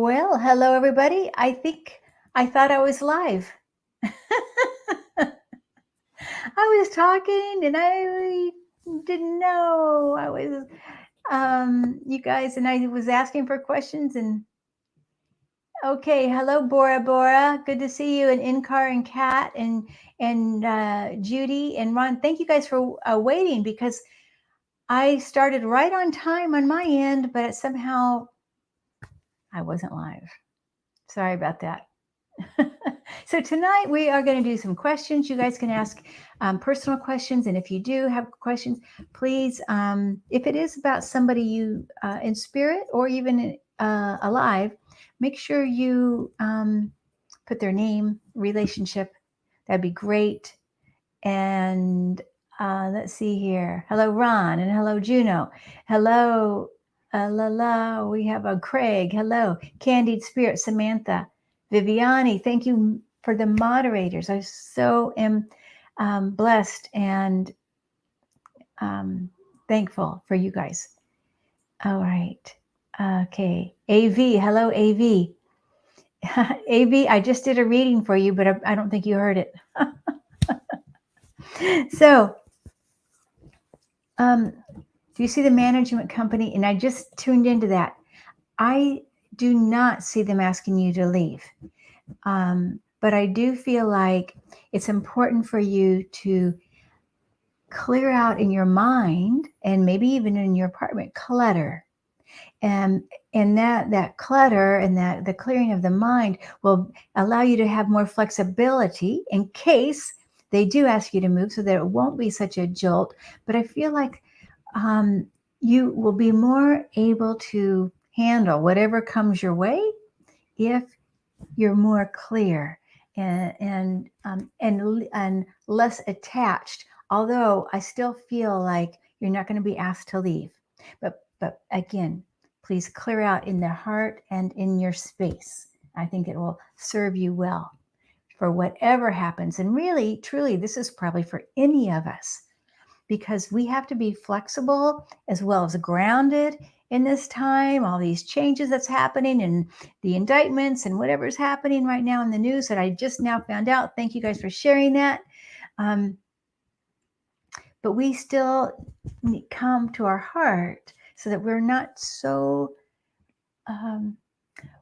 Well, hello everybody. I thought I was live. I was talking and I didn't know I was you guys, and I was asking for questions. And okay, hello Bora. Good to see you, and Inkar and Kat and Judy and Ron. Thank you guys for waiting, because I started right on time on my end, but somehow I wasn't live. Sorry about that. So tonight we are going to do some questions. You guys can ask personal questions, and if you do have questions, please, if it is about somebody you in spirit or even alive, make sure you put their name, relationship. That'd be great. And let's see here. Hello, Ron, and hello, Juno. Hello, la. We have a Craig. Hello, Candied Spirit, Samantha. Viviani, thank you for the moderators. I so am blessed and thankful for you guys. All right. Okay. AV, hello, AV. AV, I just did a reading for you, but I don't think you heard it. So, do you see the management company? And I just tuned into that. I do not see them asking you to leave. But I do feel like it's important for you to clear out in your mind, and maybe even in your apartment, clutter. And that clutter and that the clearing of the mind will allow you to have more flexibility in case they do ask you to move, so that it won't be such a jolt. But I feel like you will be more able to handle whatever comes your way if you're more clear and less attached. Although I still feel like you're not going to be asked to leave, but again, please clear out in the heart and in your space. I think it will serve you well for whatever happens. And really, truly, this is probably for any of us, because we have to be flexible as well as grounded in this time, all these changes that's happening and the indictments and whatever's happening right now in the news that I just now found out. Thank you guys for sharing that. But we still come to our heart so that we're not so,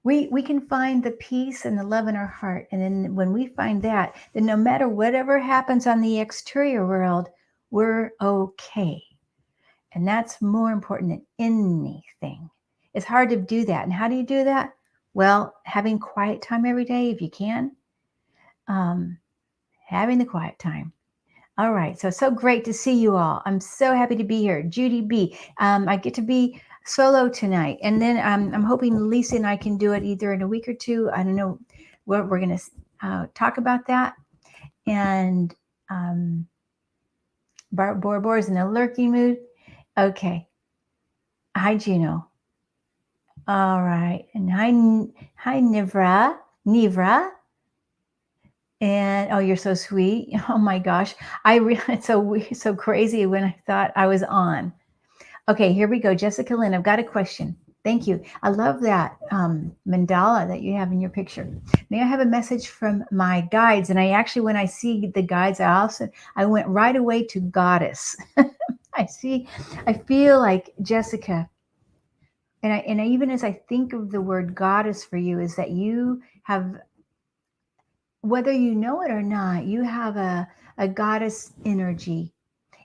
we can find the peace and the love in our heart. And then when we find that, then no matter whatever happens on the exterior world, we're okay. And that's more important than anything. It's hard to do that. And how do you do that? Well, having quiet time every day, if you can. Having the quiet time. All right. So great to see you all. I'm so happy to be here. Judy B. I get to be solo tonight. And then I'm hoping Lisa and I can do it either in a week or two. I don't know what we're going to talk about that. And Bora is in a lurking mood. Okay. Hi, Juno. All right. And hi, Nivra. And oh, you're so sweet. Oh my gosh. It's so crazy when I thought I was on. Okay, here we go. Jessica Lynn, I've got a question. Thank you. I love that mandala that you have in your picture. May I have a message from my guides? And I actually, when I see the guides, I went right away to goddess. I feel like Jessica, and I even as I think of the word goddess for you, is that you have, whether you know it or not, you have a goddess energy,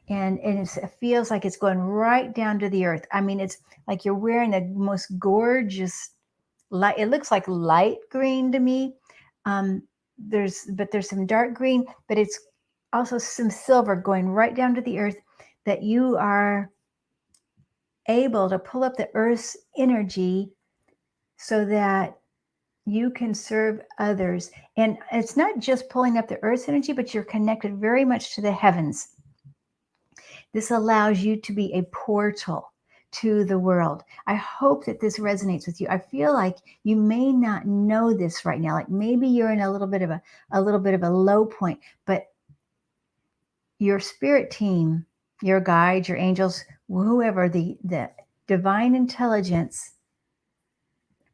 and it feels like it's going right down to the earth. I mean, it's like you're wearing the most gorgeous light. It looks like light green to me. There's some dark green, but it's also some silver going right down to the earth, that you are able to pull up the earth's energy so that you can serve others. And it's not just pulling up the earth's energy, but you're connected very much to the heavens. This allows you to be a portal to the world. I hope that this resonates with you. I feel like you may not know this right now. Like maybe you're in a little bit of a low point, but your spirit team, your guides, your angels, whoever, the divine intelligence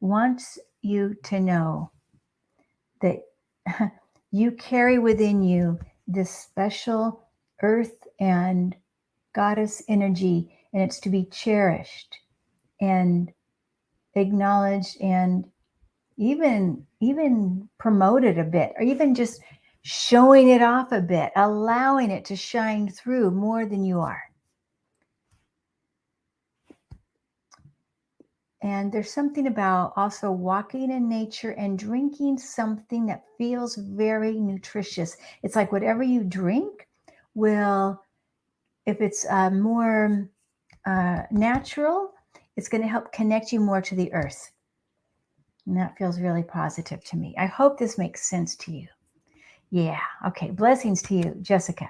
wants you to know that you carry within you this special earth and goddess energy, and it's to be cherished and acknowledged and even promoted a bit, or even just showing it off a bit, allowing it to shine through more than you are. And there's something about also walking in nature and drinking something that feels very nutritious. It's like whatever you drink will, if it's more natural, it's going to help connect you more to the earth. And that feels really positive to me. I hope this makes sense to you. Yeah. Okay. Blessings to you, Jessica.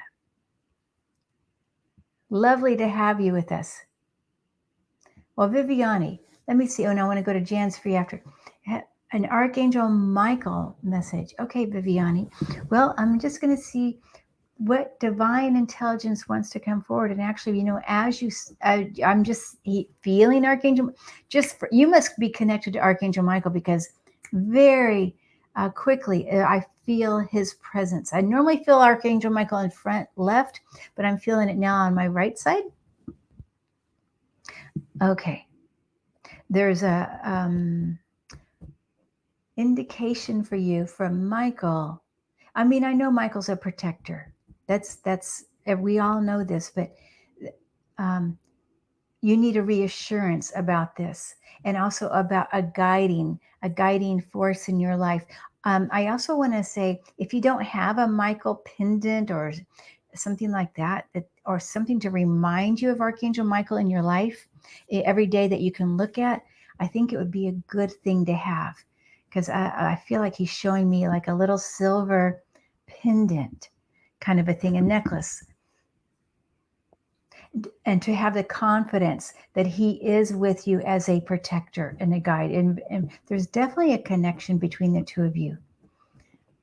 Lovely to have you with us. Well, Viviani, let me see. Oh, no, I want to go to Jan's free after. An Archangel Michael message. Okay, Viviani. Well, I'm just going to see what divine intelligence wants to come forward. And actually, you know, as you, I'm just feeling Archangel, you must be connected to Archangel Michael, because very quickly I feel his presence. I normally feel Archangel Michael in front left, but I'm feeling it now on my right side. Okay. There's a indication for you from Michael. I mean, I know Michael's a protector. That's we all know this, but you need a reassurance about this, and also about a guiding force in your life. I also want to say, if you don't have a Michael pendant or something like that, or something to remind you of Archangel Michael in your life every day that you can look at, I think it would be a good thing to have, because I feel like he's showing me like a little silver pendant kind of a thing, a necklace. And to have the confidence that he is with you as a protector and a guide. And there's definitely a connection between the two of you.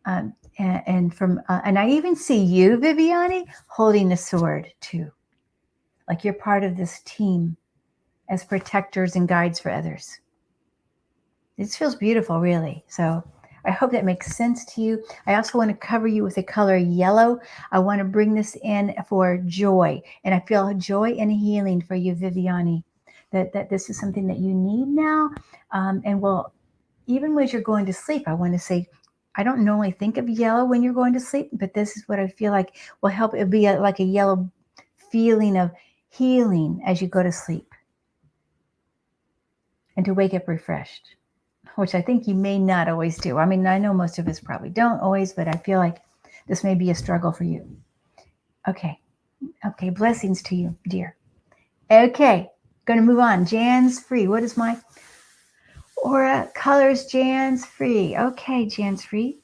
And I even see you, Viviani, holding a sword too. Like you're part of this team as protectors and guides for others. This feels beautiful, really. So I hope that makes sense to you. I also want to cover you with the color yellow. I want to bring this in for joy. And I feel joy and healing for you, Viviani, that this is something that you need now. And well, even as you're going to sleep, I want to say, I don't normally think of yellow when you're going to sleep, but this is what I feel like will help. It'll be like a yellow feeling of healing as you go to sleep, and to wake up refreshed, which I think you may not always do. I mean, I know most of us probably don't always, but I feel like this may be a struggle for you. Okay. Blessings to you, dear. Okay. Going to move on. Jan's free. What is my aura colors? Jan's free. Okay, Jan's free.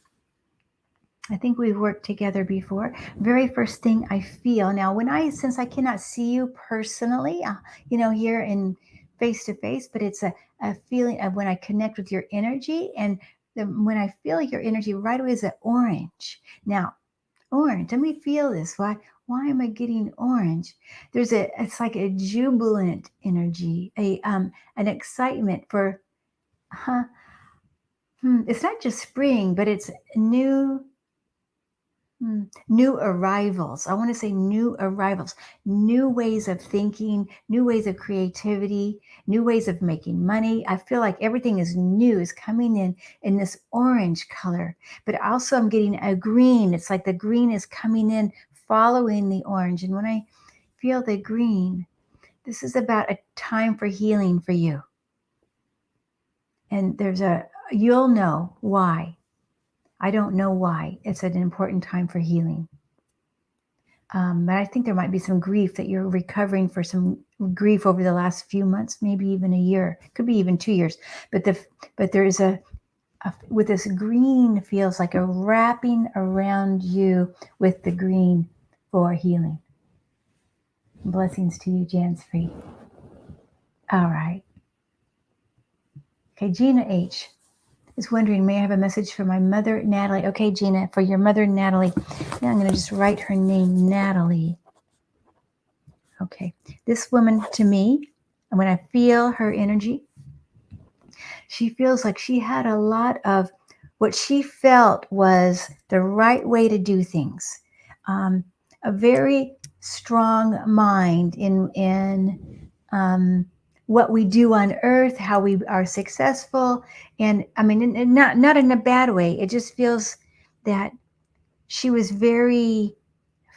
I think we've worked together before. Very first thing I feel now, since I cannot see you personally, here in face to face, but it's a feeling of when I connect with your energy, and when I feel your energy right away is an orange. Now, orange, let me feel this. Why am I getting orange? It's like a jubilant energy, an excitement for, it's not just spring, but it's new arrivals. I want to say new arrivals, new ways of thinking, new ways of creativity, new ways of making money. I feel like everything is new, is coming in this orange color, but also I'm getting a green. It's like the green is coming in following the orange. And when I feel the green, this is about a time for healing for you. And you'll know why. I don't know why. It's an important time for healing. But I think there might be some grief that you're recovering for, some grief over the last few months, maybe even a year, could be even 2 years. But there is with this green, feels like a wrapping around you with the green for healing. Blessings to you, Jan's free. All right. Okay, Gina H is wondering, may I have a message for my mother, Natalie? Okay, Gina, for your mother, Natalie. Now I'm going to just write her name, Natalie. Okay, this woman to me, and when I feel her energy, She feels like she had a lot of what she felt was the right way to do things. A very strong mind in what we do on earth, how we are successful. And I mean, and not in a bad way. It just feels that she was very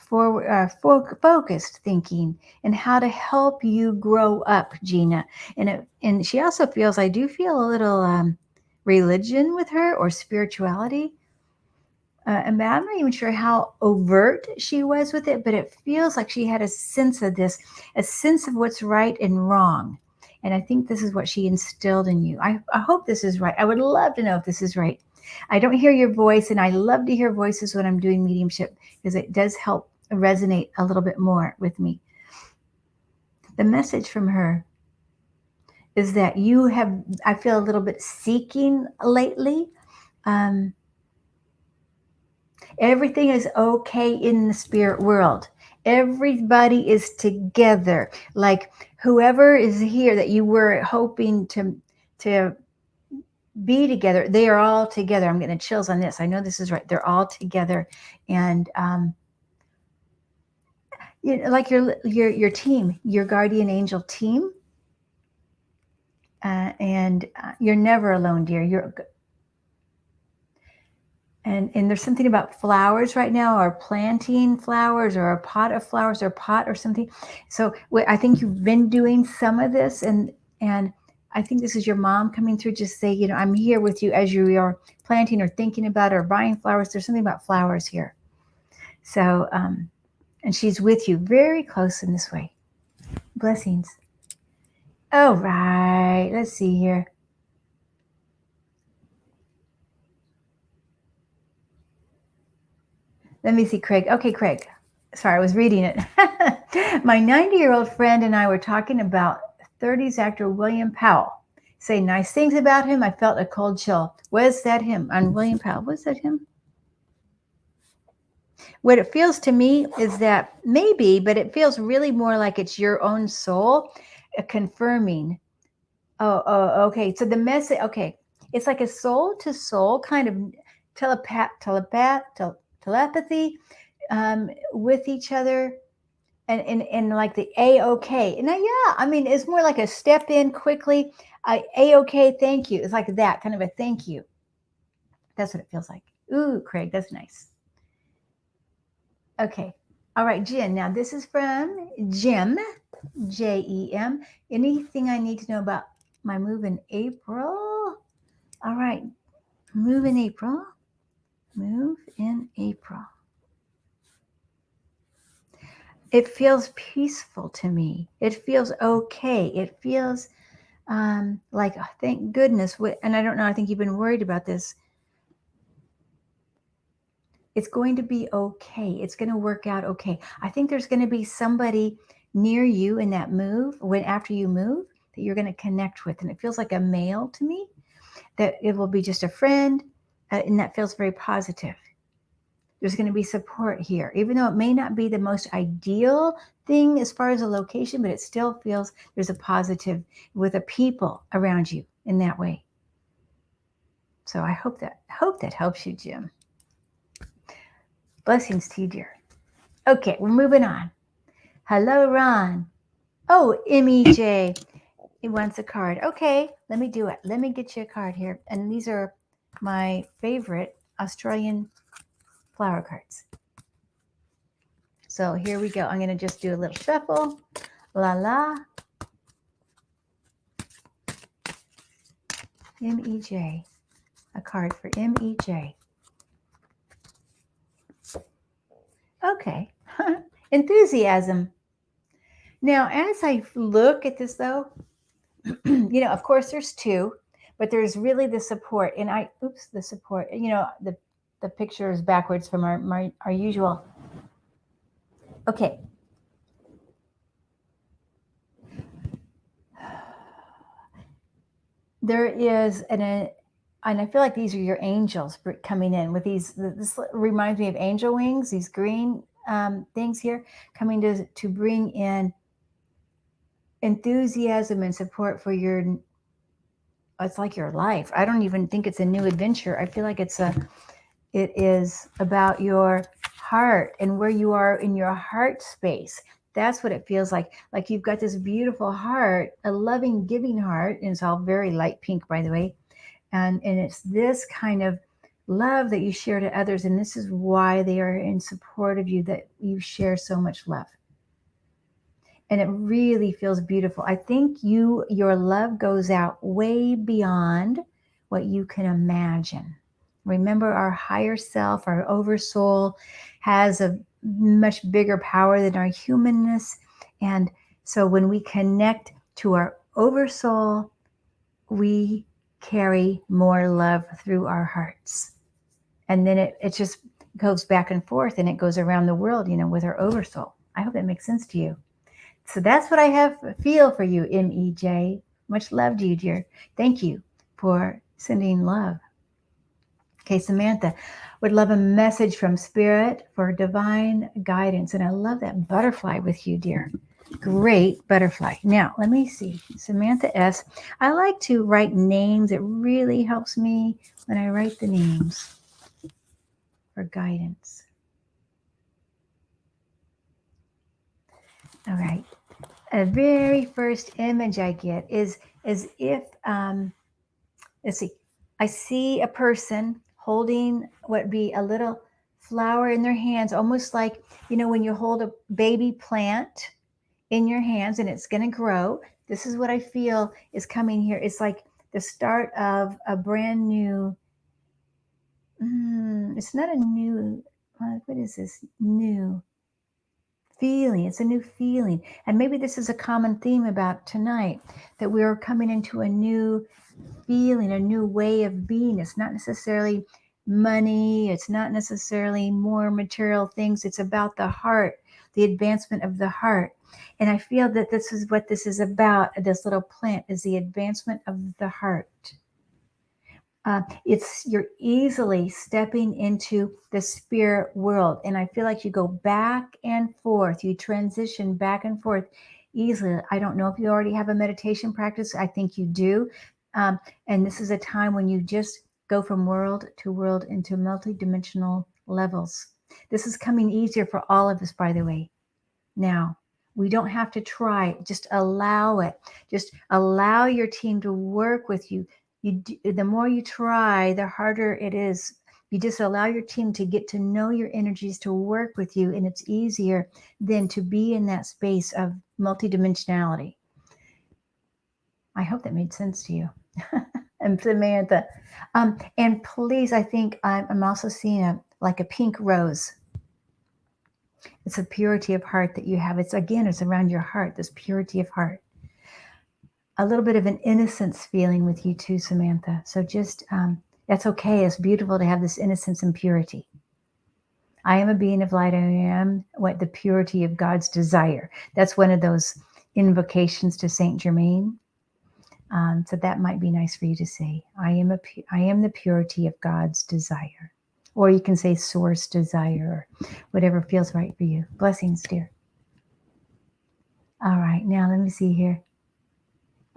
focused thinking and how to help you grow up, Gina. And she also feels, I do feel a little religion with her or spirituality. And I'm not even sure how overt she was with it, but it feels like she had a sense of this, a sense of what's right and wrong. And I think this is what she instilled in you. I hope this is right. I would love to know if this is right. I don't hear your voice, and I love to hear voices when I'm doing mediumship because it does help resonate a little bit more with me. The message from her is that you have, I feel a little bit seeking lately. Everything is okay in the spirit world. Everybody is together. Like whoever is here that you were hoping to be together, they are all together. I'm getting chills on this. I know this is right. They're all together, and you know, like your team, your guardian angel team, and you're never alone, dear. You're and there's something about flowers right now, or planting flowers, or a pot of flowers, or a pot or something. So I think you've been doing some of this, and I think this is your mom coming through. Just say, you know, I'm here with you as you are planting or thinking about or buying flowers. There's something about flowers here. So, and she's with you very close in this way. Blessings. All right. Let's see here. Let me see, Craig. Okay, Craig. Sorry, I was reading it. My 90-year-old friend and I were talking about 30s actor William Powell. Say nice things about him. I felt a cold chill. Was that him? On William Powell. Was that him? What it feels to me is that maybe, but it feels really more like it's your own soul confirming. Oh, okay. So the message, okay. It's like a soul to soul kind of telepathy with each other, and like the A-OK. Now, yeah, I mean, it's more like a step in quickly. A-OK, thank you. It's like that kind of a thank you. That's what it feels like. Ooh, Craig, that's nice. Okay. All right, Jen. Now, this is from Jim, Jem. Anything I need to know about my move in April? All right. Move in April. Move in April. It feels peaceful to me. It feels okay. It feels like, oh, thank goodness. And I don't know, I think you've been worried about this. It's going to be okay. It's going to work out okay. I think there's going to be somebody near you in that move, when after you move, that you're going to connect with. And it feels like a male to me, that it will be just a friend. And that feels very positive. There's going to be support here, even though it may not be the most ideal thing as far as a location, but it still feels there's a positive with the people around you in that way. So I hope that helps you, Jim. Blessings to you, dear. Okay, we're moving on. Hello, Ron. Oh, MEJ. He wants a card. Okay, let me do it. Let me get you a card here. And these are my favorite Australian flower cards. So here we go. I'm going to just do a little shuffle. La la. MEJ. A card for MEJ. Okay. Enthusiasm. Now, as I look at this, though, you know, of course, there's two, but there's really the support. And the support. You know, the picture is backwards from our usual. Okay. There is and I feel like these are your angels coming in with these. This reminds me of angel wings, these green things here coming to bring in enthusiasm and support for your it's like your life. I don't even think it's a new adventure. I feel like it is about your heart and where you are in your heart space. That's what it feels like. Like you've got this beautiful heart, a loving, giving heart, and it's all very light pink, by the way. And it's this kind of love that you share to others, and this is why they are in support of you, that you share so much love. And it really feels beautiful. I think your love goes out way beyond what you can imagine. Remember, our higher self, our oversoul, has a much bigger power than our humanness. And so when we connect to our oversoul, we carry more love through our hearts. And then it just goes back and forth, and it goes around the world, with our oversoul. I hope that makes sense to you. So that's what I feel for you, MEJ. Much love to you, dear. Thank you for sending love. Okay, Samantha would love a message from Spirit for divine guidance. And I love that butterfly with you, dear. Great butterfly. Now, let me see. Samantha S. I like to write names. It really helps me when I write the names for guidance. All right. A very first image I get is as if, let's see, I see a person holding what would be a little flower in their hands, almost like, when you hold a baby plant in your hands and it's going to grow. This is what I feel is coming here. It's like the start of a brand new, it's not a new, what is this? New feeling. It's a new feeling. And maybe this is a common theme about tonight, that we're coming into a new feeling, a new way of being. It's not necessarily money. It's not necessarily more material things. It's about the heart, the advancement of the heart. And I feel that this is what this is about. This little plant is the advancement of the heart. You're easily stepping into the spirit world. And I feel like you go back and forth. You transition back and forth easily. I don't know if you already have a meditation practice. I think you do. And this is a time when you just go from world to world into multidimensional levels. This is coming easier for all of us, by the way. Now, we don't have to try. Just allow it. Just allow your team to work with you. The more you try, the harder it is. You just allow your team to get to know your energies, to work with you, and it's easier than to be in that space of multidimensionality. I hope that made sense to you. And Samantha, and please, I think I'm also seeing a pink rose. It's a purity of heart that you have. It's around your heart, this purity of heart. A little bit of an innocence feeling with you too, Samantha. So just, that's okay. It's beautiful to have this innocence and purity. I am a being of light. I am the purity of God's desire. That's one of those invocations to Saint Germain. So that might be nice for you to say. I am the purity of God's desire. Or you can say source desire, or whatever feels right for you. Blessings, dear. All right, now let me see here.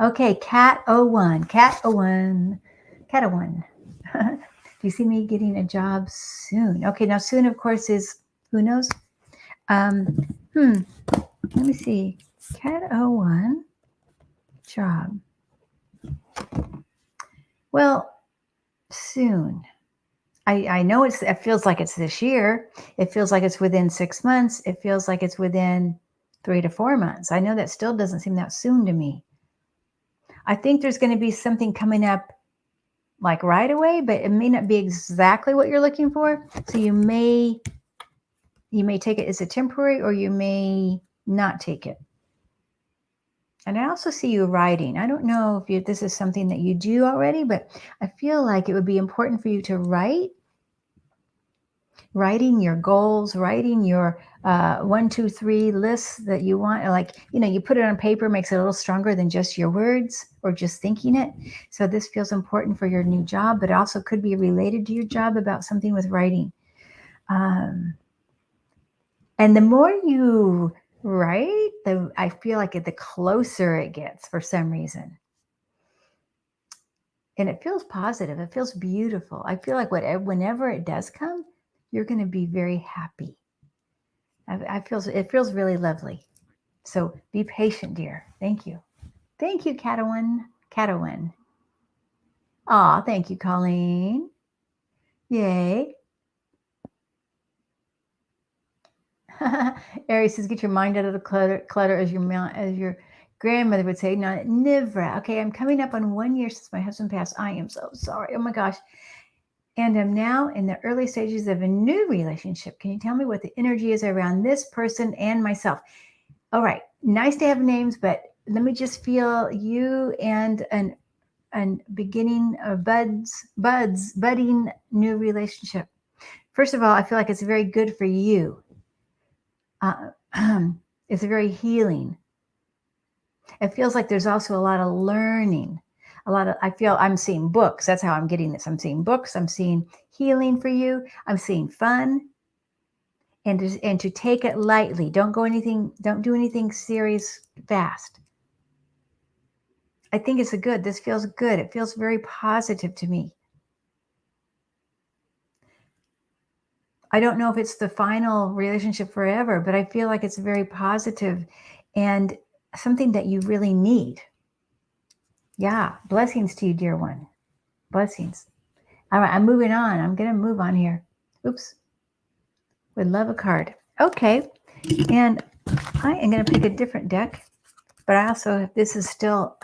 Okay, Cat 01. Cat 01. Cat 01. Do you see me getting a job soon? Okay, now soon, of course, is, who knows? Let me see. Cat 01. Job. Well, soon. I know it feels like it's this year. It feels like it's within 6 months. It feels like it's within 3 to 4 months. I know that still doesn't seem that soon to me. I think there's going to be something coming up like right away, but it may not be exactly what you're looking for. So you may take it as a temporary, or you may not take it. And I also see you writing. I don't know if this is something that you do already, but I feel like it would be important for you to writing your goals, writing your 1, 2, 3 lists that you want. You put it on paper, makes it a little stronger than just your words or just thinking it. So this feels important for your new job, but also could be related to your job about something with writing. And the more you write, I feel like the closer it gets for some reason. And it feels positive. It feels beautiful. I feel like whenever it does come, you're going to be very happy. It feels really lovely. So be patient, dear. Thank you. Thank you, Catawin. Catawin. Aw, thank you, Colleen. Yay. Aries says, get your mind out of the clutter as your grandmother would say. No, never. Okay, I'm coming up on 1 year since my husband passed. I am so sorry. Oh my gosh. And I'm now in the early stages of a new relationship. Can you tell me what the energy is around this person and myself? All right. Nice to have names, but let me just feel you and an beginning of budding new relationship. First of all, I feel like it's very good for you. It's very healing. It feels like there's also a lot of learning. I'm seeing books. That's how I'm getting this. I'm seeing books. I'm seeing healing for you. I'm seeing fun. And to take it lightly. Don't do anything serious fast. I think it's this feels good. It feels very positive to me. I don't know if it's the final relationship forever, but I feel like it's very positive and something that you really need. Yeah. Blessings to you, dear one. Blessings. All right. I'm moving on. I'm going to move on here. Oops. Would love a card. Okay. And I am going to pick a different deck, but this is still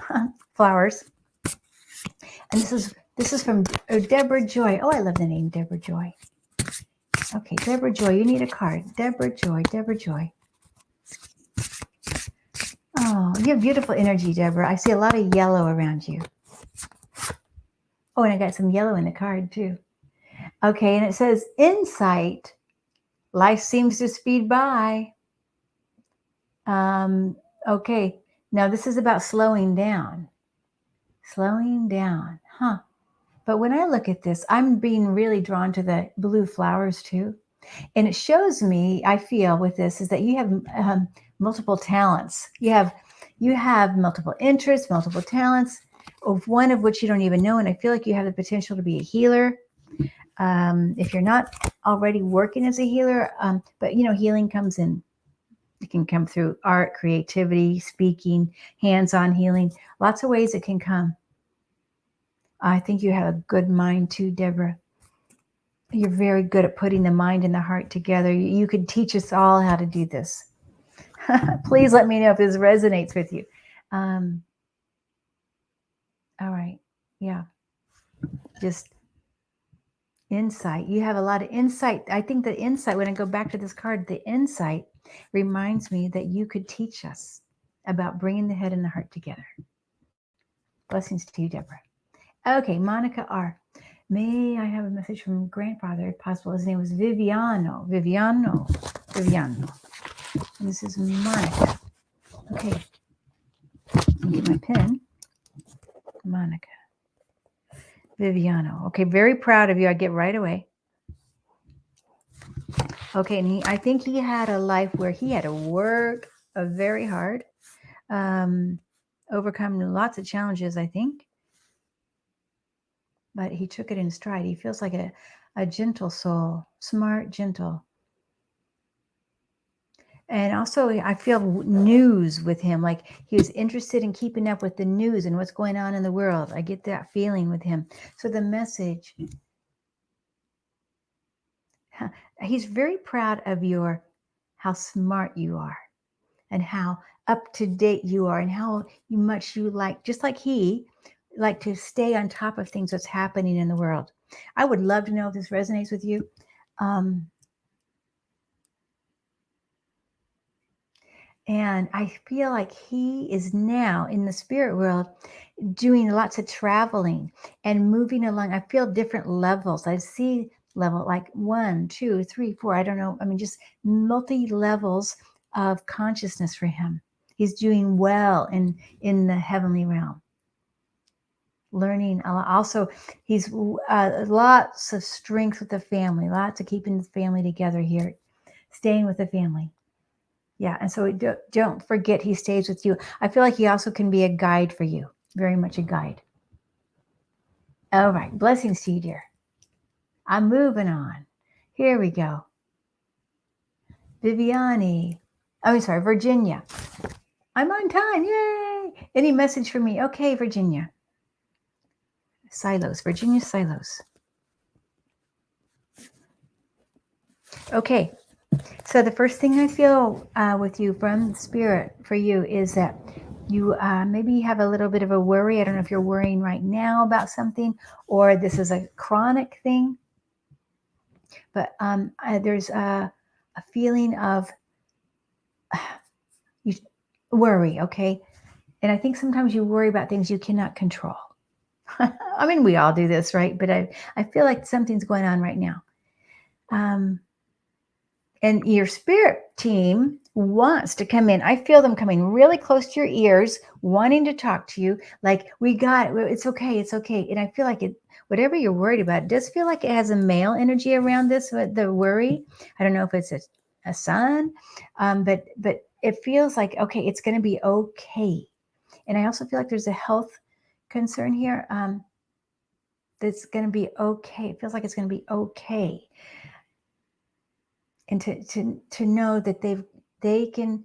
flowers. And this is from Deborah Joy. Oh, I love the name Deborah Joy. Okay, Deborah Joy, you need a card. Deborah Joy, Deborah Joy. Oh, you have beautiful energy, Deborah. I see a lot of yellow around you. Oh, and I got some yellow in the card too. Okay, and it says, insight, life seems to speed by. Okay, now this is about slowing down. Slowing down, huh? But when I look at this, I'm being really drawn to the blue flowers too. And it shows me, I feel with this, is that you have multiple talents. You have multiple interests, multiple talents, of one of which you don't even know. And I feel like you have the potential to be a healer. If you're not already working as a healer, but healing comes in. It can come through art, creativity, speaking, hands-on healing, lots of ways it can come. I think you have a good mind too, Deborah. You're very good at putting the mind and the heart together. You could teach us all how to do this. Please let me know if this resonates with you. All right. Yeah. Just insight. You have a lot of insight. I think the insight, when I go back to this card, the insight reminds me that you could teach us about bringing the head and the heart together. Blessings to you, Deborah. Okay, Monica R. May I have a message from grandfather, if possible? His name was Viviano. And this is Monica. Okay. I'll get my pen. Monica. Viviano. Okay, very proud of you. I get right away. Okay, and I think he had a life where he had to work very hard, overcome lots of challenges, I think. But he took it in stride. He feels like a gentle soul, smart, gentle. And also, I feel news with him, like he was interested in keeping up with the news and what's going on in the world. I get that feeling with him. So the message, he's very proud of how smart you are and how up to date you are and how much you like, just like he like to stay on top of things that's happening in the world. I would love to know if this resonates with you. And I feel like he is now in the spirit world doing lots of traveling and moving along. I feel different levels. I see level like 1, 2, 3, 4. I don't know. I mean, just multi levels of consciousness for him. He's doing well in the heavenly realm. Learning also, he's lots of strength with the family, lots of keeping the family together here, staying with the family. Yeah, and so don't forget he stays with you. I feel like he also can be a guide for you, very much a guide. All right. Blessings to you, dear. I'm moving on. Here we go. Viviani. Oh, sorry, Virginia. I'm on time. Yay. Any message for me? Okay, Virginia. Silos. Virginia Silos. Okay. So the first thing I feel with you from Spirit for you is that you maybe have a little bit of a worry. I don't know if you're worrying right now about something or this is a chronic thing. But there's a feeling of you worry, okay? And I think sometimes you worry about things you cannot control. I mean, we all do this, right? But I feel like something's going on right now. And your spirit team wants to come in. I feel them coming really close to your ears, wanting to talk to you. Like, we got it. It's okay. It's okay. And I feel like it, whatever you're worried about, it does feel like it has a male energy around this, the worry. I don't know if it's a son, but it feels like, okay, it's going to be okay. And I also feel like there's a health concern here that's going to be okay. It feels like it's going to be okay. And to know that they can,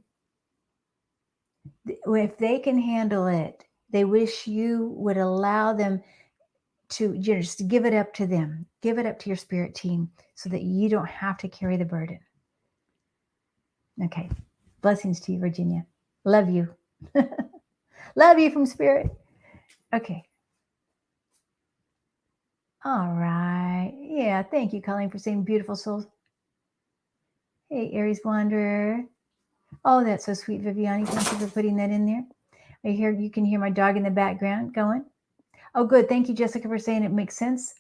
if they can handle it, they wish you would allow them to just give it up to them, give it up to your spirit team so that you don't have to carry the burden. Okay. Blessings to you, Virginia. Love you. Love you from Spirit. Okay. All right. Yeah. Thank you, Colleen, for saying beautiful souls. Hey, Aries Wanderer. Oh, that's so sweet, Viviani. Thank you for putting that in there. I hear you can hear my dog in the background going. Oh, good. Thank you, Jessica, for saying it makes sense.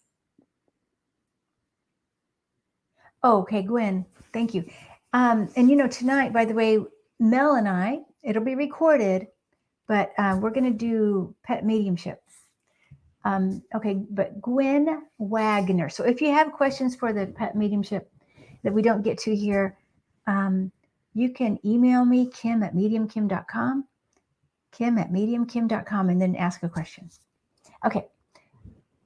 Oh, okay, Gwen. Thank you. And tonight, by the way, Mel and I, it'll be recorded, but we're going to do pet mediumship. Okay, but Gwen Wagner. So if you have questions for the pet mediumship that we don't get to here, you can email me, kim@mediumkim.com, kim@mediumkim.com, and then ask a question. Okay.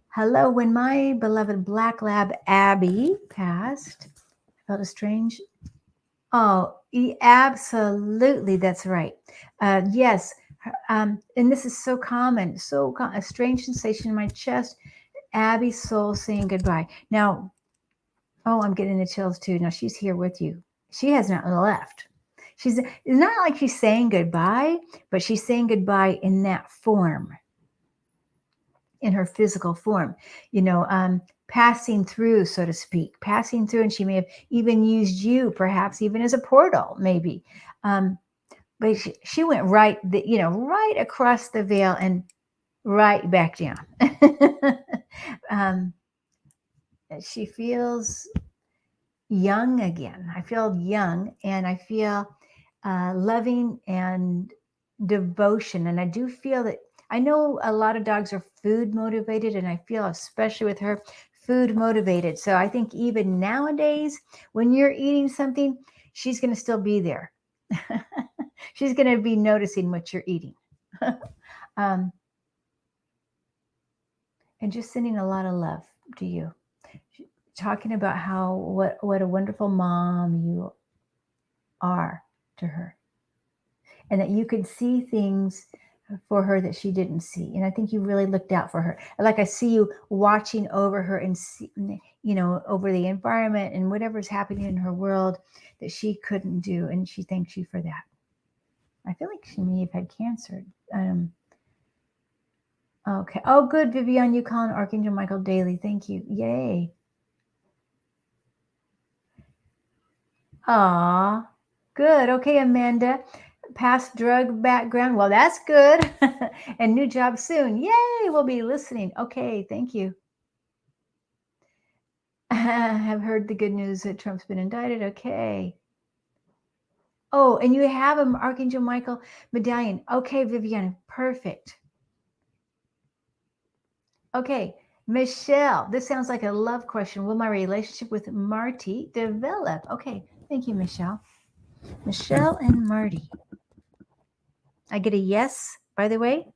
Hello. When my beloved black lab Abby passed, I felt a strange. Oh, absolutely. That's right. Yes. And this is so common. A strange sensation in my chest. Abby's soul saying goodbye. Now, oh, I'm getting the chills too. Now she's here with you. She has not left. It's not like she's saying goodbye, but she's saying goodbye in that form, in her physical form, passing through, so to speak, passing through. And she may have even used you, perhaps even as a portal, maybe. But she went right across the veil and right back down. She feels young again. I feel young, and I feel loving and devotion. And I do feel that, I know a lot of dogs are food motivated, and I feel, especially with her, food motivated. So I think even nowadays, when you're eating something, she's going to still be there. She's going to be noticing what you're eating. And just sending a lot of love to you. Talking about what a wonderful mom you are to her. And that you could see things for her that she didn't see. And I think you really looked out for her. Like, I see you watching over her and see, over the environment and whatever's happening in her world that she couldn't do. And she thanks you for that. I feel like she may have had cancer. Okay. Oh, good, Vivian. You call on Archangel Michael daily. Thank you. Yay. Aw, good. Okay, Amanda. Past drug background. Well, that's good. And new job soon. Yay. We'll be listening. Okay. Thank you. Have heard the good news that Trump's been indicted. Okay. Oh, and you have an Archangel Michael medallion. Okay, Vivian. Perfect. Okay. Michelle, this sounds like a love question. Will my relationship with Marty develop? Okay. Thank you, Michelle. Michelle and Marty. I get a yes, by the way.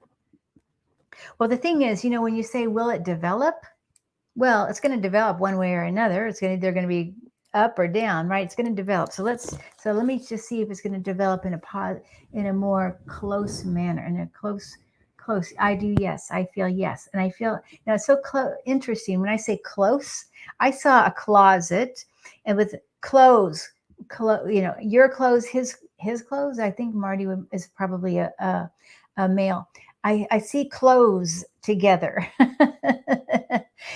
Well, the thing is, when you say, will it develop? Well, it's going to develop one way or another. They're going to be up or down, right? It's going to develop. So let me just see if it's going to develop in a more close manner, in a close. I do. Yes. I feel yes. And I feel now it's so interesting. When I say close, I saw a closet and with clothes, your clothes, his clothes. I think Marty is probably a male. I see clothes together.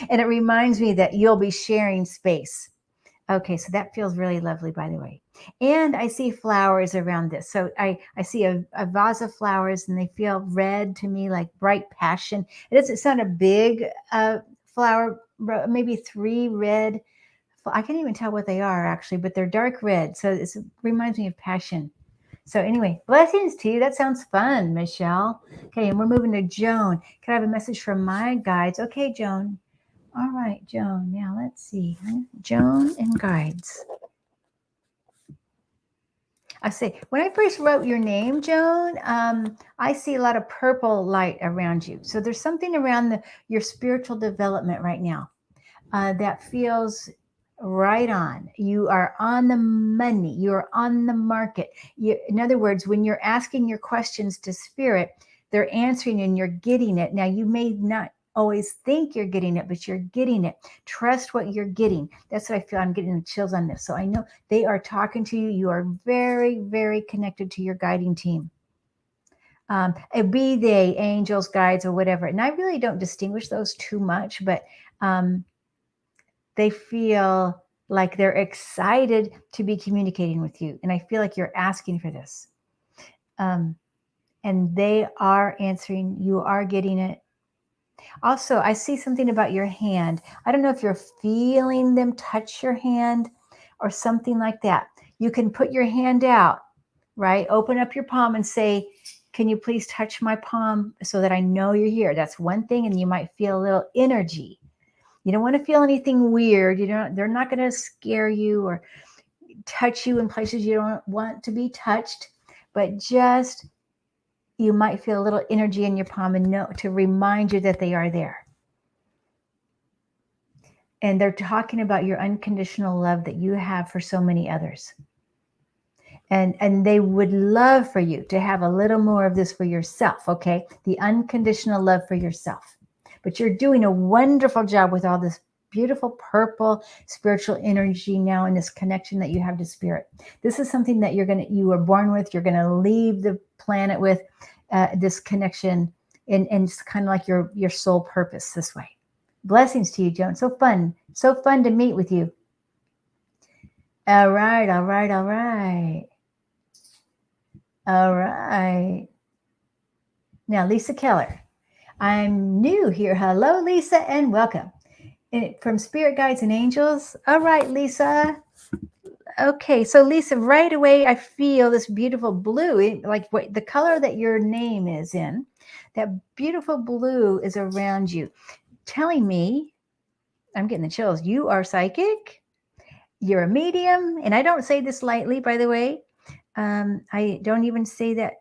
And it reminds me that you'll be sharing space. Okay, so that feels really lovely, by the way. And I see flowers around this. So I see a vase of flowers, and they feel red to me, like bright passion. It's not a big flower, maybe 3 red. I can't even tell what they are, actually, but they're dark red. So it reminds me of passion. So anyway, blessings to you. That sounds fun, Michelle. Okay, and we're moving to Joan. Can I have a message from my guides? Okay, Joan. All right, Joan. Now let's see. Joan and guides. I say, when I first wrote your name, Joan, I see a lot of purple light around you. So there's something around your spiritual development right now that feels right on. You are on the money. You're on the market. In other words, when you're asking your questions to spirit, they're answering and you're getting it. Now, you may not always think you're getting it, but you're getting it. Trust what you're getting. That's what I feel. I'm getting the chills on this. So I know they are talking to you. You are very, very connected to your guiding team. Be they angels, guides, or whatever. And I really don't distinguish those too much, but they feel like they're excited to be communicating with you. And I feel like you're asking for this. And they are answering. You are getting it. Also, I see something about your hand. I don't know if you're feeling them touch your hand or something like that. You can put your hand out, right? Open up your palm and say, can you please touch my palm so that I know you're here? That's one thing. And you might feel a little energy. You don't want to feel anything weird. They're not going to scare you or touch you in places you don't want to be touched, but just you might feel a little energy in your palm and know to remind you that they are there. And they're talking about your unconditional love that you have for so many others. And they would love for you to have a little more of this for yourself, okay? The unconditional love for yourself. But you're doing a wonderful job with all this beautiful purple spiritual energy now and this connection that you have to spirit. This is something that you were born with. You're going to leave the planet with this connection, and it's kind of like your soul purpose this way. Blessings to you, Joan. So fun to meet with you. All right. Now, Lisa Keller. I'm new here. Hello, Lisa, and welcome. From Spirit Guides and Angels. All right, Lisa. Okay, so Lisa, right away, I feel this beautiful blue, like the color that your name is in. That beautiful blue is around you, telling me, I'm getting the chills, you are psychic, you're a medium, and I don't say this lightly, by the way. I don't even say that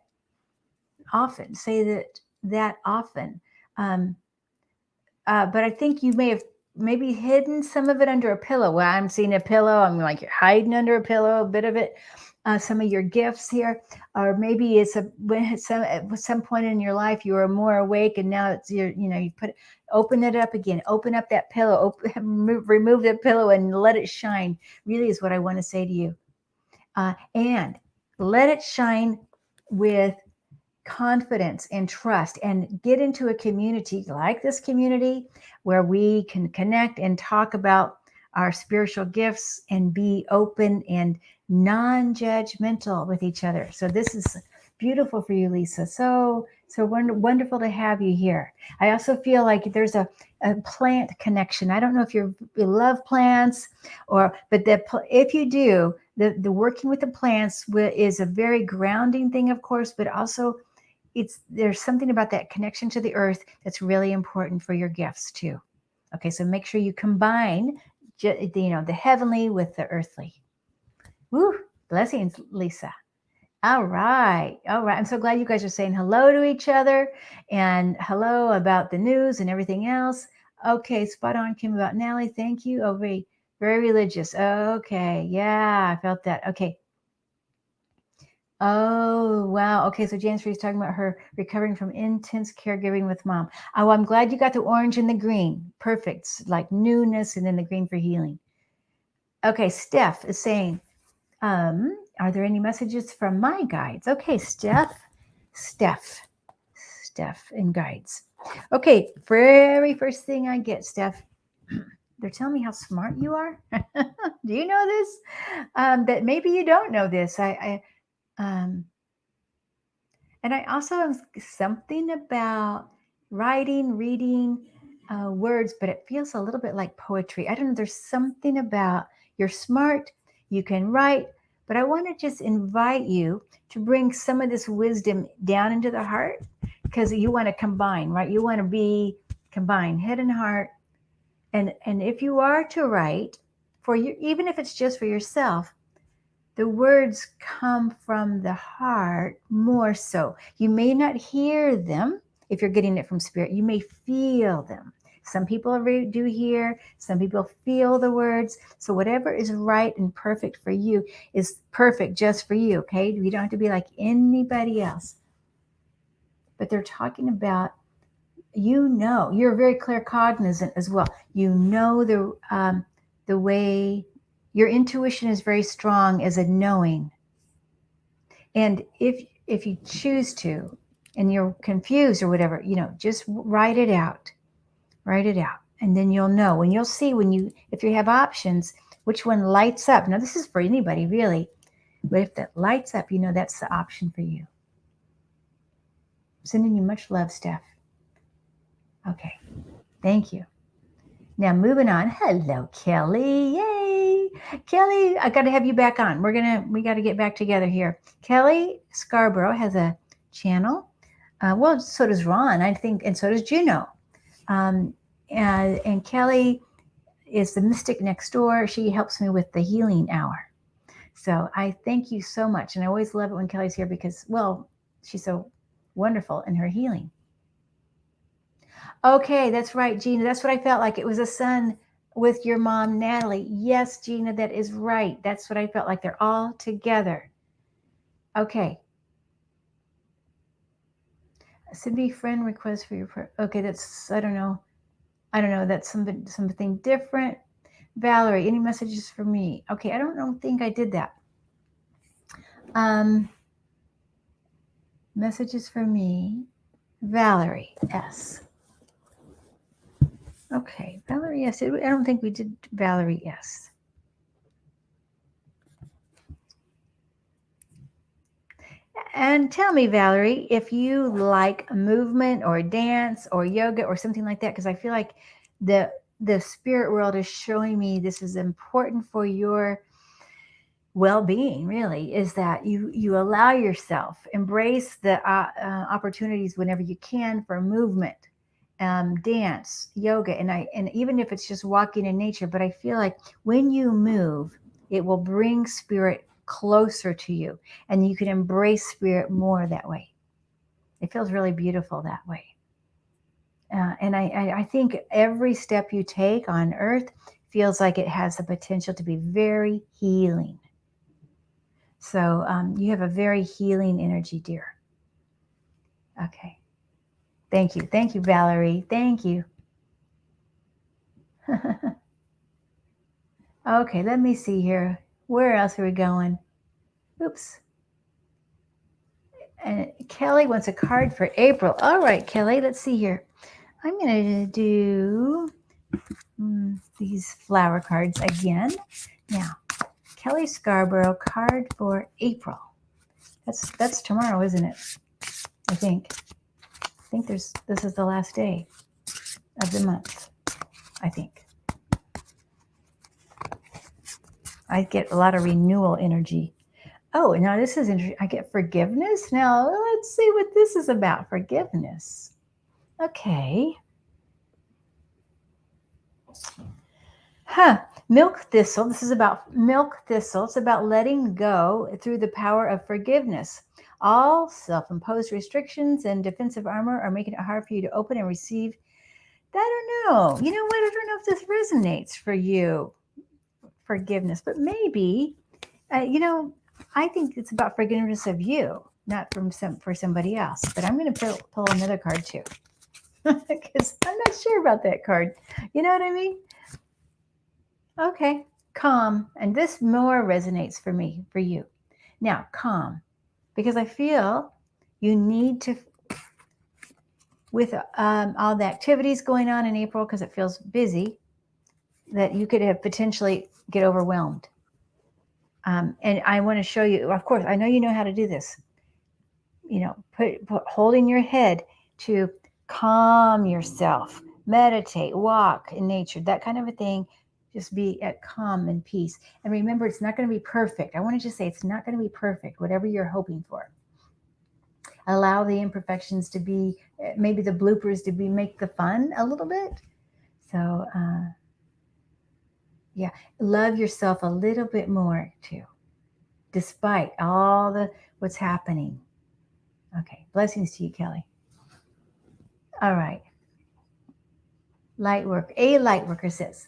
often, that often. But I think you may have maybe hidden some of it under a pillow. Well, I'm seeing a pillow. I'm like, you're hiding under a pillow, a bit of it. Some of your gifts here, or maybe it's at some point in your life you were more awake, and now it's you open it up again, open up that pillow, remove that pillow, and let it shine. Really is what I want to say to you, and let it shine with confidence and trust, and get into a community like this community where we can connect and talk about our spiritual gifts and be open and non-judgmental with each other. So this is beautiful for you, Lisa. So wonderful to have you here. I also feel like there's a plant connection. I don't know if you love plants but if you do, the working with the plants is a very grounding thing, of course, but also there's something about that connection to the earth that's really important for your gifts too. Okay, so make sure you combine the heavenly with the earthly. Woo, blessings, Lisa. All right. All right. I'm so glad you guys are saying hello to each other and hello about the news and everything else. Okay. Spot on, Kim, about Natalie. Thank you. Oh, very, very religious. Okay. Yeah, I felt that. Okay. Oh, wow. Okay. So James is talking about her recovering from intense caregiving with mom. Oh, I'm glad you got the orange and the green. Perfect. It's like newness and then the green for healing. Okay. Steph is saying, are there any messages from my guides? Okay, Steph and guides. Okay, very first thing I get, Steph, they're telling me how smart you are. Do you know this? That maybe you don't know this. And I also am something about writing, reading words, but it feels a little bit like poetry. I don't know. There's something about you're smart, you can write, but I want to just invite you to bring some of this wisdom down into the heart because you want to combine, right? You want to be combined, head and heart. And if you are to write for you, even if it's just for yourself, the words come from the heart more so. You may not hear them if you're getting it from spirit. You may feel them. Some people do hear, some people feel the words. So whatever is right and perfect for you is perfect just for you, okay? You don't have to be like anybody else. But they're talking about, you're very claircognizant as well. You know the way, your intuition is very strong as a knowing. And if you choose to, and you're confused or whatever, just write it out. Write it out. And then you'll know. And you'll see if you have options, which one lights up. Now, this is for anybody, really. But if that lights up, that's the option for you. Sending you much love, Steph. Okay. Thank you. Now, moving on. Hello, Kelly. Yay. Kelly, I got to have you back on. We got to get back together here. Kelly Scarborough has a channel. Well, so does Ron, I think, and so does Juno. And Kelly is the mystic next door. She helps me with the healing hour. So I thank you so much. And I always love it when Kelly's here because, well, she's so wonderful in her healing. Okay, that's right, Gina. That's what I felt like. It was a son with your mom, Natalie. Yes, Gina, that is right. That's what I felt like. They're all together. Okay. Cindy, friend request for your prayer. Okay, that's, I don't know. That's something different. Valerie, any messages for me? Okay, I don't think I did that. Messages for me. Valerie, S. Okay, Valerie, yes. I don't think we did Valerie, yes. And tell me, Valerie, if you like movement or dance or yoga or something like that, because I feel like the spirit world is showing me this is important for your well-being, really, is that you allow yourself, embrace the opportunities whenever you can for movement, dance, yoga, and even if it's just walking in nature. But I feel like when you move, it will bring spirit closer to you, and you can embrace spirit more that way. It feels really beautiful that way. And I think every step you take on earth feels like it has the potential to be very healing. So you have a very healing energy, dear. Okay. Thank you. Thank you, Valerie. Thank you. Okay, let me see here. Where else are we going? Oops. And Kelly wants a card for April. All right, Kelly, let's see here. I'm going to do these flower cards again. Now, Kelly Scarborough card for April. That's tomorrow, isn't it? I think this is the last day of the month. I think. I get a lot of renewal energy. Oh, now this is interesting. I get forgiveness. Now let's see what this is about. Forgiveness. Okay. Milk thistle. This is about milk thistle. It's about letting go through the power of forgiveness. All self-imposed restrictions and defensive armor are making it hard for you to open and receive. I don't know. You know what? I don't know if this resonates for you, forgiveness, but maybe, I think it's about forgiveness of you, not for somebody else. But I'm going to pull another card too, because I'm not sure about that card. You know what I mean? Okay, calm. And this more resonates for me, for you. Now, calm, because I feel you need to, with all the activities going on in April, because it feels busy, that you could have potentially get overwhelmed. And I want to show you, of course, I know you know how to do this. Holding your head to calm yourself, meditate, walk in nature, that kind of a thing. Just be at calm and peace. And remember, it's not going to be perfect. I want to just say it's not going to be perfect, whatever you're hoping for. Allow the imperfections to be, maybe the bloopers to be, make the fun a little bit. So, yeah, love yourself a little bit more too, despite all what's happening. Okay, blessings to you, Kelly. All right. A light worker says,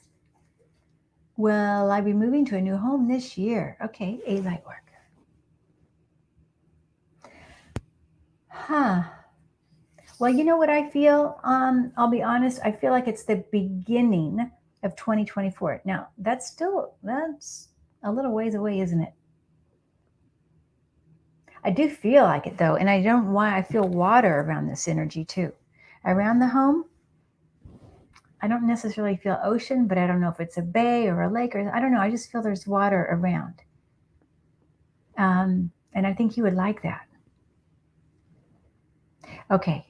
well, I'll be moving to a new home this year. Okay, a light worker. Well, you know what I feel? I'll be honest. I feel like it's the beginning of 2024. Now, that's a little ways away, isn't it? I do feel like it though, and I don't know why. I feel water around this energy too. Around the home, I don't necessarily feel ocean, but I don't know if it's a bay or a lake, or I don't know. I just feel there's water around. And I think you would like that. Okay.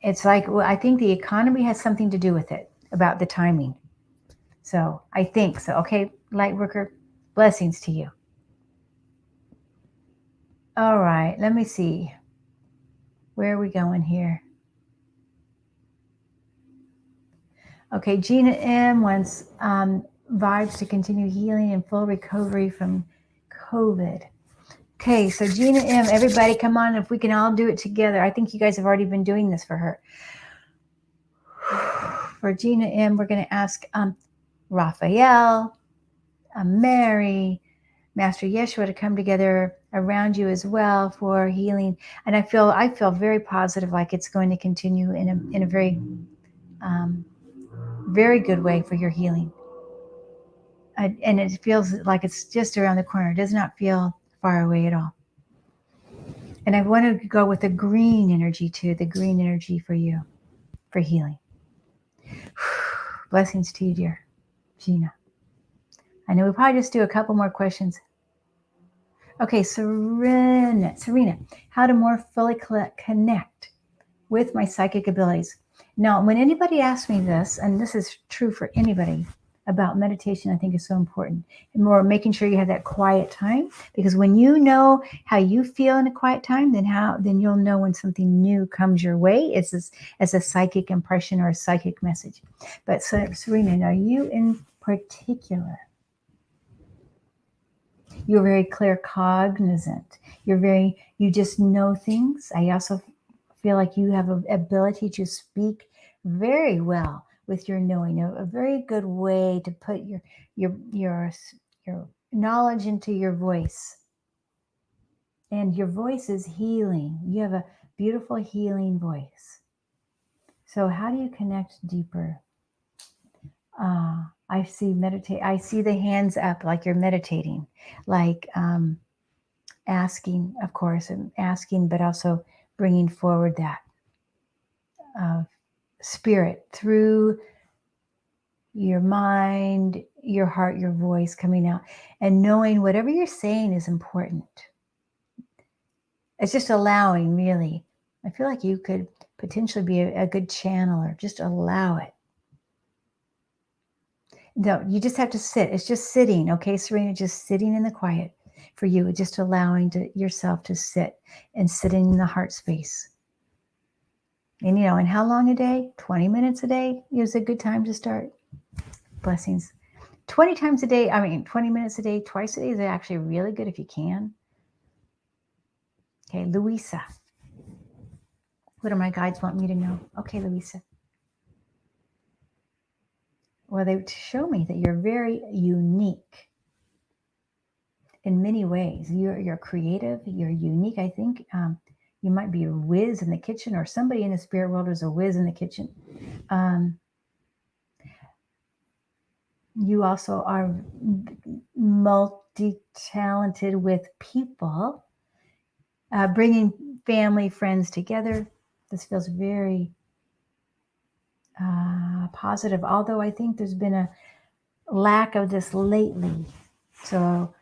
It's like, well, I think the economy has something to do with it, about the timing. So I think so. Okay, light worker, blessings to you. All right, let me see. Where are we going here? Okay, Gina M wants vibes to continue healing and full recovery from COVID. Okay, so Gina M, everybody come on, if we can all do it together. I think you guys have already been doing this for her. For Gina M, we're going to ask Raphael, Mary, Master Yeshua to come together around you as well for healing. And I feel very positive, like it's going to continue in a very, very good way for your healing. And it feels like it's just around the corner. It does not feel far away at all. And I want to go with the green energy too, the green energy for you, for healing. Blessings to you, dear Gina. I know we'll probably just do a couple more questions. Okay, Serena, how to more fully connect with my psychic abilities. Now, when anybody asks me this, and this is true for anybody, about meditation, I think is so important. And more making sure you have that quiet time, because when you know how you feel in a quiet time, then you'll know when something new comes your way as a psychic impression or a psychic message. But Serena, are you in particular? You're very claircognizant. You just know things. I also feel like you have an ability to speak very well with your knowing, a very good way to put your knowledge into your voice. And your voice is healing. You have a beautiful healing voice. So how do you connect deeper? I see I see the hands up, like you're meditating, like asking, of course, and asking, but also bringing forward that spirit through your mind, your heart, your voice coming out, and knowing whatever you're saying is important. It's just allowing, really. I feel like you could potentially be a good channeler. Just allow it. No, you just have to sit. It's just sitting, okay, Serena? Just sitting in the quiet for you, just allowing yourself to sit and sitting in the heart space. And, and how long a day? 20 minutes a day is a good time to start. Blessings. 20 times a day, 20 minutes a day, twice a day is actually really good if you can. Okay, Louisa. What do my guides want me to know? Okay, Louisa. Well, they show me that you're very unique in many ways. You're creative, you're unique. I think you might be a whiz in the kitchen, or somebody in the spirit world is a whiz in the kitchen. You also are multi-talented with people, bringing family, friends together. This feels very positive, although I think there's been a lack of this lately. So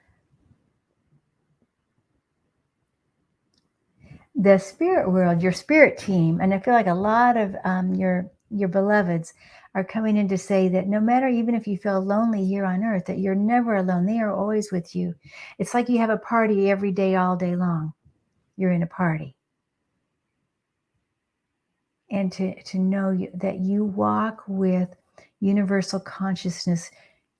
the spirit world, your spirit team, and I feel like a lot of your beloveds are coming in to say that no matter, even if you feel lonely here on earth, that you're never alone. They are always with you. It's like you have a party every day, all day long. You're in a party. And to know that you walk with universal consciousness,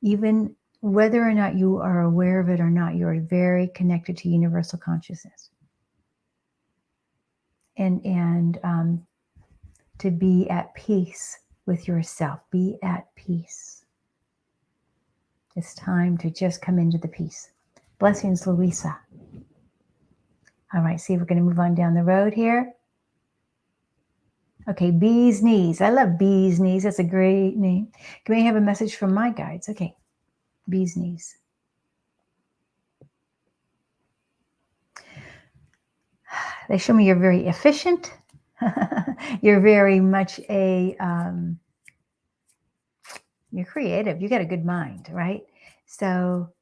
even whether or not you are aware of it or not, you are very connected to universal consciousness. And to be at peace with yourself. Be at peace. It's time to just come into the peace. Blessings, Louisa. All right, see if we're going to move on down the road here. Okay, Bee's Knees. I love Bee's Knees. That's a great name. Can we have a message from my guides? Okay, Bee's Knees. They show me you're very efficient. You're very much you're creative. You got a good mind, right? So,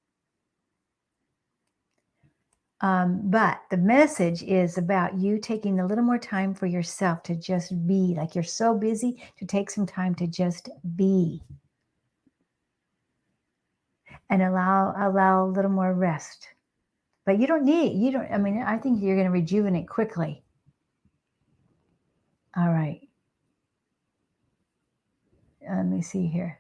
but the message is about you taking a little more time for yourself to just be. Like, you're so busy, to take some time to just be. And allow a little more rest. But I think you're going to rejuvenate quickly. All right. Let me see here.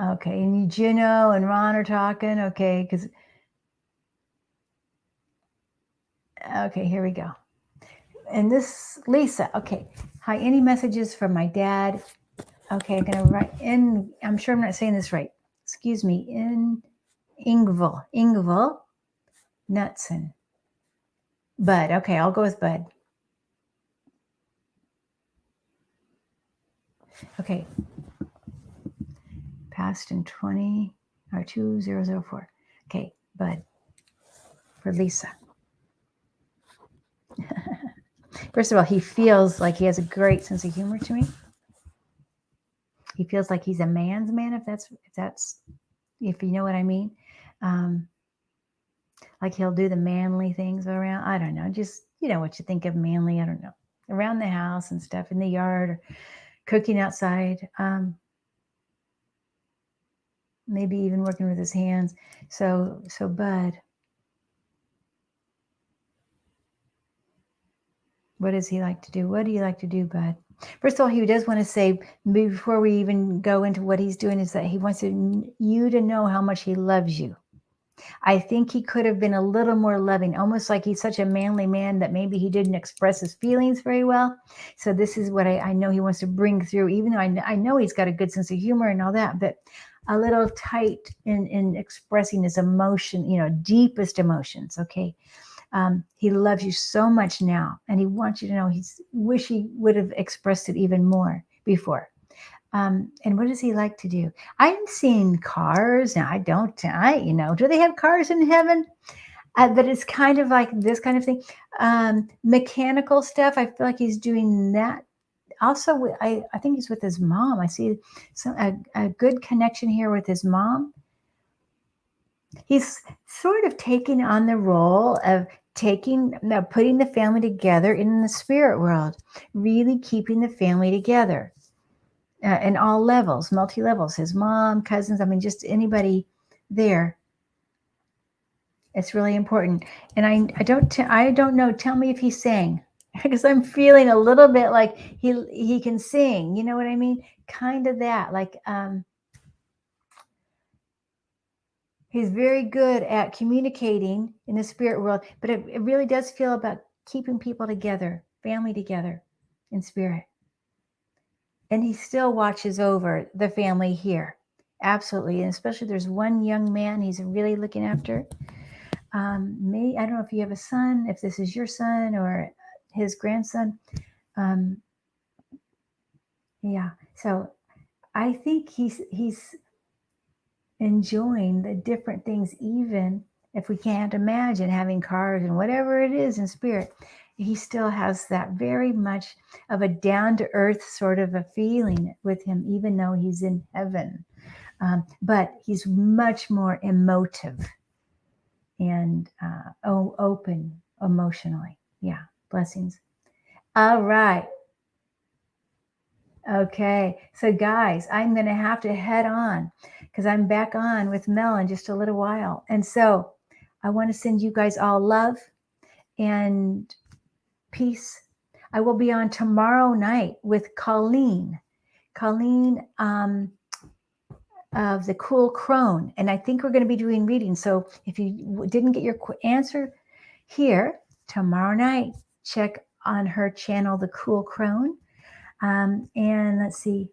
Okay, and Juno and Ron are talking. Okay, okay, here we go. And this, Lisa, okay. Hi, any messages from my dad? Okay, I'm going to write in, I'm sure I'm not saying this right. Excuse me, in Ingval Knutson. Bud, okay, I'll go with Bud. Okay. Past in 2004. Okay, Bud. For Lisa. First of all, he feels like he has a great sense of humor to me. He feels like he's a man's man, if you know what I mean. Like he'll do the manly things around. I don't know, just, what you think of manly. I don't know, around the house and stuff, in the yard, or cooking outside. Maybe even working with his hands. So Bud, what does he like to do? What do you like to do, Bud? First of all, he does want to say, before we even go into what he's doing, is that he wants you to know how much he loves you. I think he could have been a little more loving, almost like he's such a manly man that maybe he didn't express his feelings very well. So this is what I know he wants to bring through, even though I know he's got a good sense of humor and all that, but a little tight in expressing his emotion, deepest emotions. Okay. He loves you so much now, and he wants you to know wish he would have expressed it even more before. And what does he like to do? I'm seeing cars. Now, do they have cars in heaven? But it's kind of like this kind of thing. Mechanical stuff. I feel like he's doing that. Also, I think he's with his mom. I see a good connection here with his mom. He's sort of taking on the role of putting the family together in the spirit world, really keeping the family together. In all levels, multi-levels, his mom, cousins, just anybody there. It's really important. And I don't know, tell me if he sang. because I'm feeling a little bit like he can sing. You know what I mean? Kind of that. Like he's very good at communicating in the spirit world, but it really does feel about keeping people together, family together in spirit. And he still watches over the family here. Absolutely. And especially there's one young man he's really looking after. I don't know if you have a son, if this is your son or his grandson. Yeah. So I think he's enjoying the different things, even if we can't imagine having cars and whatever it is in spirit. He still has that very much of a down to earth sort of a feeling with him, even though he's in heaven. But he's much more emotive and open emotionally. Yeah. Blessings. All right. Okay. So, guys, I'm going to have to head on because I'm back on with Mel in just a little while. And so I want to send you guys all love and peace. I will be on tomorrow night with Colleen. Colleen of the Cool Crone. And I think we're going to be doing readings. So if you didn't get your answer here tomorrow night, check on her channel, The Cool Crone. And let's see.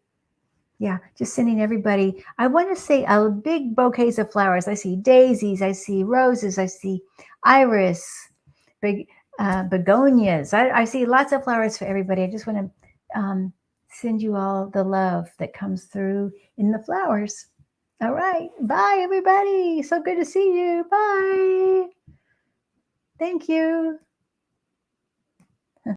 Yeah, just sending everybody. I want to say a big bouquets of flowers. I see daisies. I see roses. I see iris, big begonias. I see lots of flowers for everybody. I just want to send you all the love that comes through in the flowers. All right. Bye, everybody. So good to see you. Bye. Thank you.